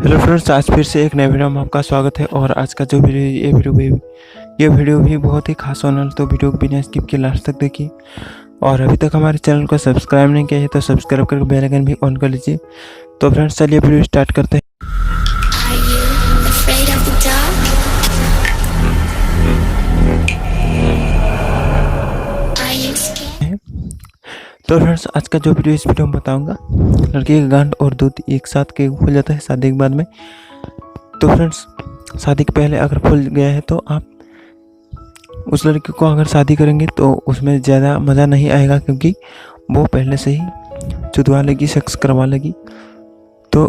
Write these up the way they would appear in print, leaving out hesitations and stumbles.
Hello friends, आज फिर से एक नए वीडियो में आपका स्वागत है। और आज का जो वीडियो ये वीडियो भी बहुत ही खास होने वाला, तो वीडियो को बिना स्किप के लास्ट तक देखिए। और अभी तक हमारे चैनल को सब्सक्राइब नहीं किया है तो सब्सक्राइब करके बेल आइकन भी ऑन कर लीजिए। तो फ्रेंड्स चलिए वीडियो स्टार्ट करते हैं। Are you afraid of the dark? Are you scared? तो फ्रेंड्स आज का जो वीडियो इस वीडियो में बताऊंगा, लड़की का गांड और दूध एक साथ के फूल जाता है शादी के बाद में। तो फ्रेंड्स शादी के पहले अगर फूल गया है तो आप उस लड़की को अगर शादी करेंगे तो उसमें ज़्यादा मज़ा नहीं आएगा, क्योंकि वो पहले से ही चुदवा लेगी, सेक्स करवा लेगी। तो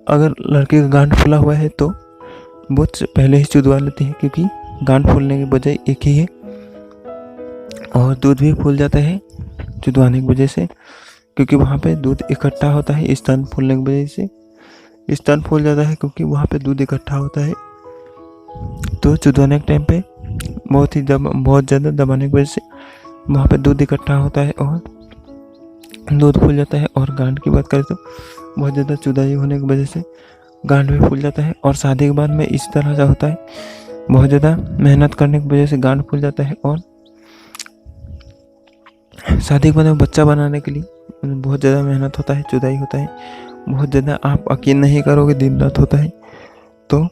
अगर लड़के का गांड फूला हुआ है तो वो पहले ही चुदवा लेती है, क्योंकि गांड फूलने की वजह एक ही है। और दूध भी फूल जाता है चुदवाने की वजह से, क्योंकि वहाँ पे दूध इकट्ठा होता है। स्तन फूलने की वजह से स्तन फूल जाता है, क्योंकि वहाँ पे दूध इकट्ठा होता है। तो चुदवाने के टाइम पे बहुत ज़्यादा दबाने की वजह से वहाँ पे दूध इकट्ठा होता है और दूध फूल जाता है। और गांड की बात करें तो बहुत ज़्यादा चुदाई होने की वजह से गांड भी फूल जाता है। और शादी के बाद में इस तरह से होता है, बहुत ज़्यादा मेहनत करने की वजह से गांड फूल जाता है। और शादी के बाद में बच्चा बनाने के लिए बहुत ज़्यादा मेहनत होता है, चुदाई होता है बहुत ज़्यादा। आप यकीन नहीं करोगे, दिन रात होता है। तो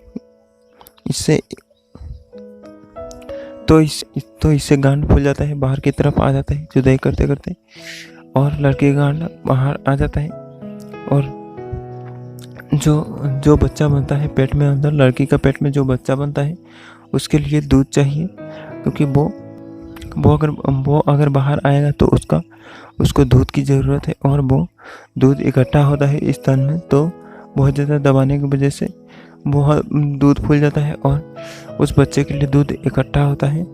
इससे गांड फूल जाता है, बाहर की तरफ आ जाता है चुदाई करते करते, और लड़के का गांड बाहर आ जाता है। और जो बच्चा बनता है पेट में, अंदर लड़की का पेट में जो बच्चा बनता है उसके लिए दूध चाहिए, क्योंकि वो अगर बाहर आएगा तो उसको दूध की ज़रूरत है। और वो दूध इकट्ठा होता है स्तन में, तो बहुत ज़्यादा दबाने की वजह से बहुत दूध फूल जाता है और उस बच्चे के लिए दूध इकट्ठा होता है।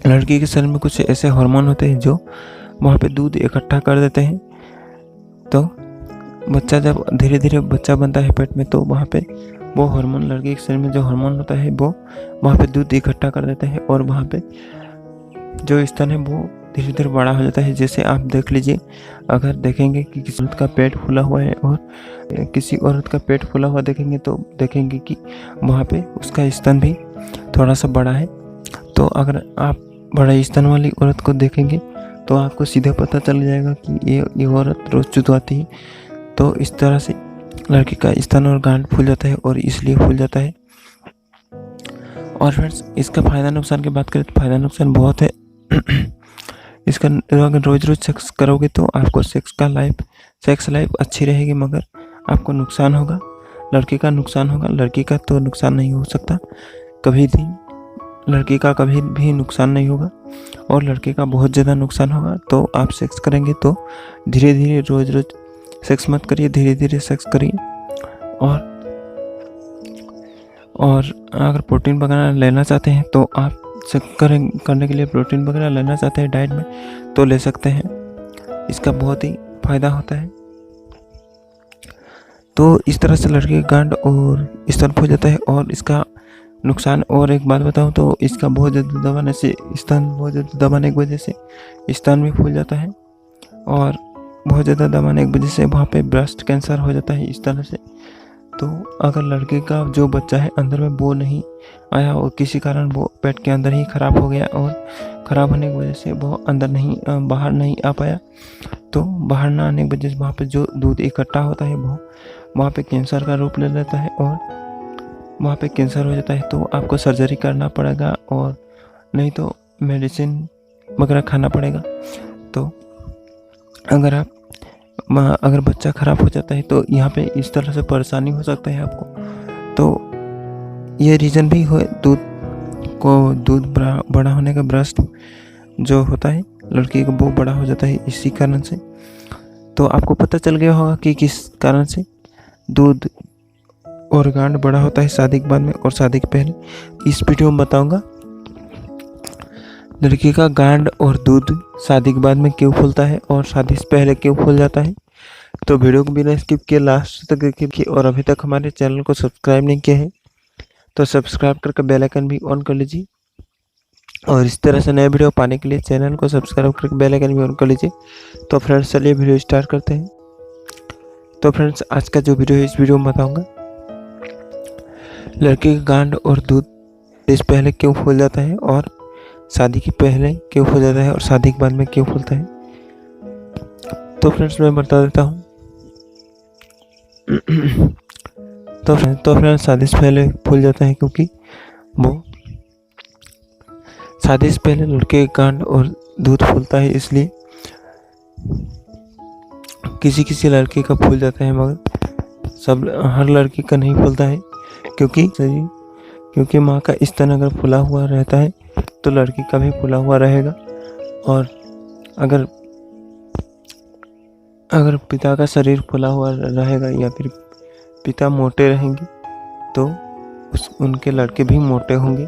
लड़की के शरीर में कुछ ऐसे हार्मोन होते हैं जो वहाँ पे दूध इकट्ठा कर देते हैं। तो बच्चा जब धीरे धीरे बच्चा बनता है पेट में, तो वहाँ पे वो हार्मोन, लड़की के शरीर में जो हार्मोन होता है वो वहाँ पे दूध इकट्ठा कर देता है। और वहाँ पे जो स्तन है वो धीरे धीरे बड़ा हो जाता है। जैसे आप देख लीजिए, अगर देखेंगे कि किसी औरत का पेट फूला हुआ है और किसी औरत का पेट फूला हुआ देखेंगे तो देखेंगे कि वहाँ पे उसका स्तन भी थोड़ा सा बड़ा है। तो अगर आप बड़ा स्तन वाली औरत को देखेंगे तो आपको सीधे पता चल जाएगा कि ये औरत रोज़ चुदवाती है। तो इस तरह से लड़की का स्तन और गांड फूल जाता है और इसलिए फूल जाता है। और फ्रेंड्स इसका फ़ायदा नुकसान की बात करें तो फ़ायदा नुकसान बहुत है। इसका अगर रोज़ सेक्स करोगे तो आपको सेक्स लाइफ अच्छी रहेगी, मगर आपको नुकसान होगा, लड़की का नुकसान होगा। लड़की का तो नुकसान नहीं हो सकता कभी भी, लड़की का कभी भी नुकसान नहीं होगा, और लड़के का बहुत ज़्यादा नुकसान होगा। तो आप सेक्स करेंगे तो धीरे धीरे रोज़ सेक्स मत करिए, धीरे धीरे सेक्स करिए। और अगर प्रोटीन वगैरह लेना चाहते हैं तो आप करने के लिए प्रोटीन वगैरह लेना चाहते हैं डाइट में तो ले सकते हैं, इसका बहुत ही फ़ायदा होता है। तो इस तरह से लड़के का गांड और स्तन फूल जाता है। और इसका नुकसान और एक बात बताऊं तो इसका बहुत ज़्यादा दबाने से बहुत ज़्यादा दबाने की वजह से स्तन भी फूल जाता है। और बहुत ज़्यादा दबाने की वजह से वहाँ पे ब्रेस्ट कैंसर हो जाता है इस तरह से। तो अगर लड़के का जो बच्चा है अंदर में वो नहीं आया और किसी कारण वो पेट के अंदर ही ख़राब हो गया, और ख़राब होने की वजह से वो बाहर नहीं आ पाया, तो बाहर ना आने की वजह से वहाँ पे जो दूध इकट्ठा होता है वो वहाँ पे कैंसर का रूप ले लेता है और वहाँ पे कैंसर हो जाता है। तो आपको सर्जरी करना पड़ेगा, और नहीं तो मेडिसिन वगैरह खाना पड़ेगा। तो अगर बच्चा ख़राब हो जाता है तो यहाँ पे इस तरह से परेशानी हो सकता है आपको। तो ये रीज़न भी हो, दूध बड़ा होने का ब्रेस्ट जो होता है लड़की का वो बड़ा हो जाता है इसी कारण से। तो आपको पता चल गया होगा कि किस कारण से दूध और गांड बड़ा होता है शादी के बाद में और शादी के पहले। इस वीडियो में बताऊंगा लड़की का गांड और दूध शादी के बाद में क्यों फूलता है और शादी से पहले क्यों फूल जाता है। तो वीडियो को बिना स्किप किए लास्ट तक देखिए। और अभी तक हमारे चैनल को सब्सक्राइब नहीं किया है तो सब्सक्राइब करके बेल आइकन भी ऑन कर लीजिए। और इस तरह से नए वीडियो पाने के लिए चैनल को सब्सक्राइब करके बेल आइकन भी ऑन कर लीजिए। तो फ्रेंड्स चलिए वीडियो स्टार्ट करते हैं। तो फ्रेंड्स आज का जो वीडियो है इस वीडियो में बताऊंगा लड़की का गांड और दूध इस पहले क्यों फूल जाता है और शादी के पहले क्यों फूल जाता है और शादी के बाद में क्यों फूलता है। तो फ्रेंड्स मैं बता देता हूँ। तो फ्रेंड्स शादी से पहले फूल जाता है क्योंकि वो शादी से पहले लड़के का गांड और दूध फूलता है, इसलिए किसी लड़के का फूल जाता है, मगर हर लड़की का नहीं फूलता है क्योंकि माँ का स्तन अगर फूला हुआ रहता है तो लड़की का भी फूला हुआ रहेगा। और अगर पिता का शरीर फूला हुआ रहेगा या फिर पिता मोटे रहेंगे तो उनके लड़के भी मोटे होंगे।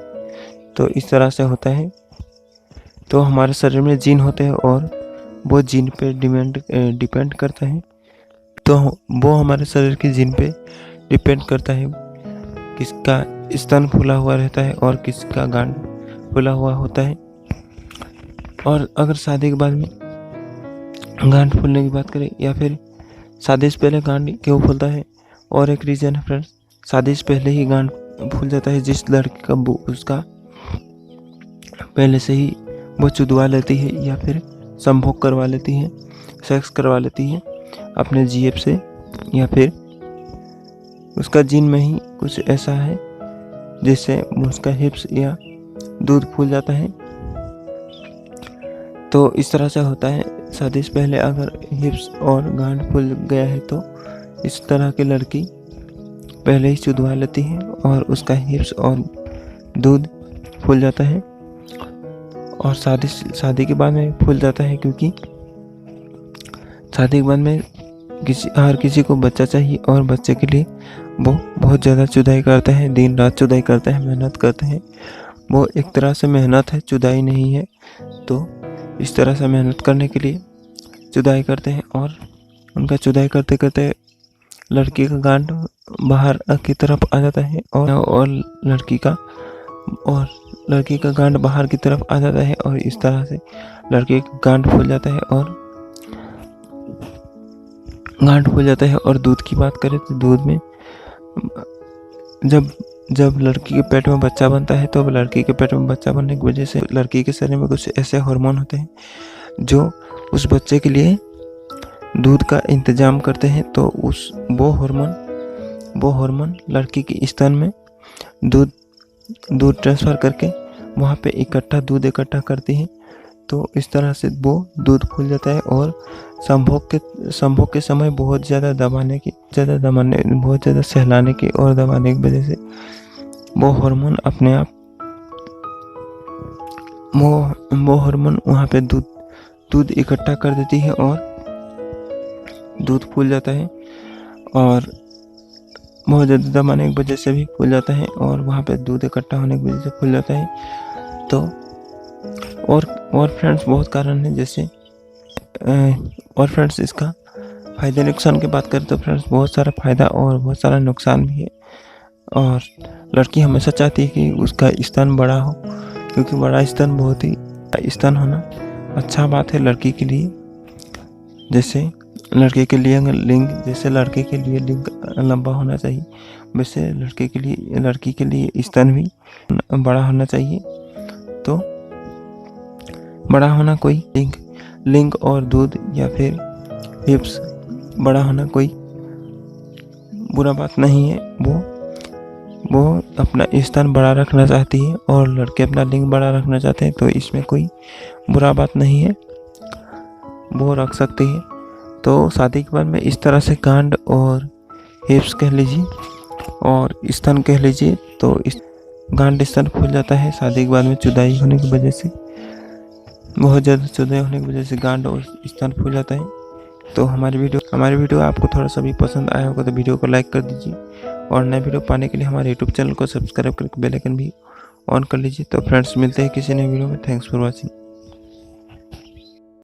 तो इस तरह से होता है। तो हमारे शरीर में जीन होते हैं और वो जीन पे डिपेंड करता है। तो वो हमारे शरीर के जीन पे डिपेंड करता है किसका स्तन फूला हुआ रहता है और किसका गांड फूला हुआ होता है। और अगर शादी के बाद में गांड फूलने की बात करें या फिर शादी से पहले गांड क्यों फूलता है, और एक रीज़न है फ्रेंड्स, शादी से पहले ही गांड फूल जाता है। जिस लड़की का उसका पहले से ही वो चुदवा लेती है या फिर संभोग करवा लेती है, सेक्स करवा लेती है अपने जीएफ से, या फिर उसका जीन में ही कुछ ऐसा है जिससे उसका हिप्स या दूध फूल जाता है। तो इस तरह से होता है। शादी से पहले अगर हिप्स और गांड फूल गया है तो इस तरह की लड़की पहले ही चुदवा लेती है और उसका हिप्स और दूध फूल जाता है। और शादी के बाद में फूल जाता है क्योंकि शादी के बाद में हर किसी को बच्चा चाहिए और बच्चे के लिए वो बहुत ज़्यादा चुदाई करते हैं, दिन रात चुदाई करते हैं, मेहनत करते हैं। वो एक तरह से मेहनत है, चुदाई नहीं है। तो इस तरह से मेहनत करने के लिए चुदाई करते हैं और उनका चुदाई करते करते लड़की का गांड बाहर की तरफ आ जाता है और लड़की का गांड बाहर की तरफ आ जाता है और इस तरह से लड़के का गांड फूल जाता है। और दूध की बात करें तो दूध में जब लड़की के पेट में बच्चा बनता है तो लड़की के पेट में बच्चा बनने की वजह से लड़की के शरीर में कुछ ऐसे हार्मोन होते हैं जो उस बच्चे के लिए दूध का इंतजाम करते हैं। तो वो हार्मोन लड़की के स्तन में दूध ट्रांसफ़र करके वहाँ पे दूध इकट्ठा करती है। तो इस तरह से वो दूध फूल जाता है और संभोग के समय बहुत ज़्यादा सहलाने की और दबाने की वजह से वो हार्मोन अपने आप वो हार्मोन वहाँ पे दूध इकट्ठा कर देती है और दूध फूल जाता है। और बहुत ज़्यादा दबाने की वजह से भी फूल जाता है और वहाँ पे दूध इकट्ठा होने की वजह से फूल जाता है। तो और फ्रेंड्स बहुत कारण है जैसे और फ्रेंड्स इसका फ़ायदे नुकसान की बात करें तो फ्रेंड्स बहुत सारा फ़ायदा और बहुत सारा नुकसान भी है। और लड़की हमेशा चाहती है कि उसका स्तन बड़ा हो, क्योंकि बड़ा स्तन बहुत ही स्तन होना अच्छा बात है लड़की के लिए। जैसे लड़के के लिए लिंग लंबा होना चाहिए, वैसे लड़की के लिए स्तन भी बड़ा होना चाहिए। तो बड़ा होना कोई लिंग और दूध या फिर हिप्स बड़ा होना कोई बुरा बात नहीं है। वो अपना स्तन बड़ा रखना चाहती है और लड़के अपना लिंग बड़ा रखना चाहते हैं, तो इसमें कोई बुरा बात नहीं है, वो रख सकती है। तो शादी के बाद में इस तरह से गांड और हिप्स कह लीजिए और स्तन कह लीजिए, तो इस गांड स्तन फूल जाता है शादी के बाद में चुदाई होने की वजह से, बहुत ज़्यादा चुदाई होने की वजह से गांड और स्तन फूल जाता है। तो हमारी वीडियो आपको थोड़ा सा भी पसंद आया होगा तो वीडियो को लाइक कर दीजिए और नए वीडियो पाने के लिए हमारे यूट्यूब चैनल को सब्सक्राइब करके बेल आइकन भी ऑन कर लीजिए। तो फ्रेंड्स मिलते हैं किसी नए वीडियो में। Thanks for watching.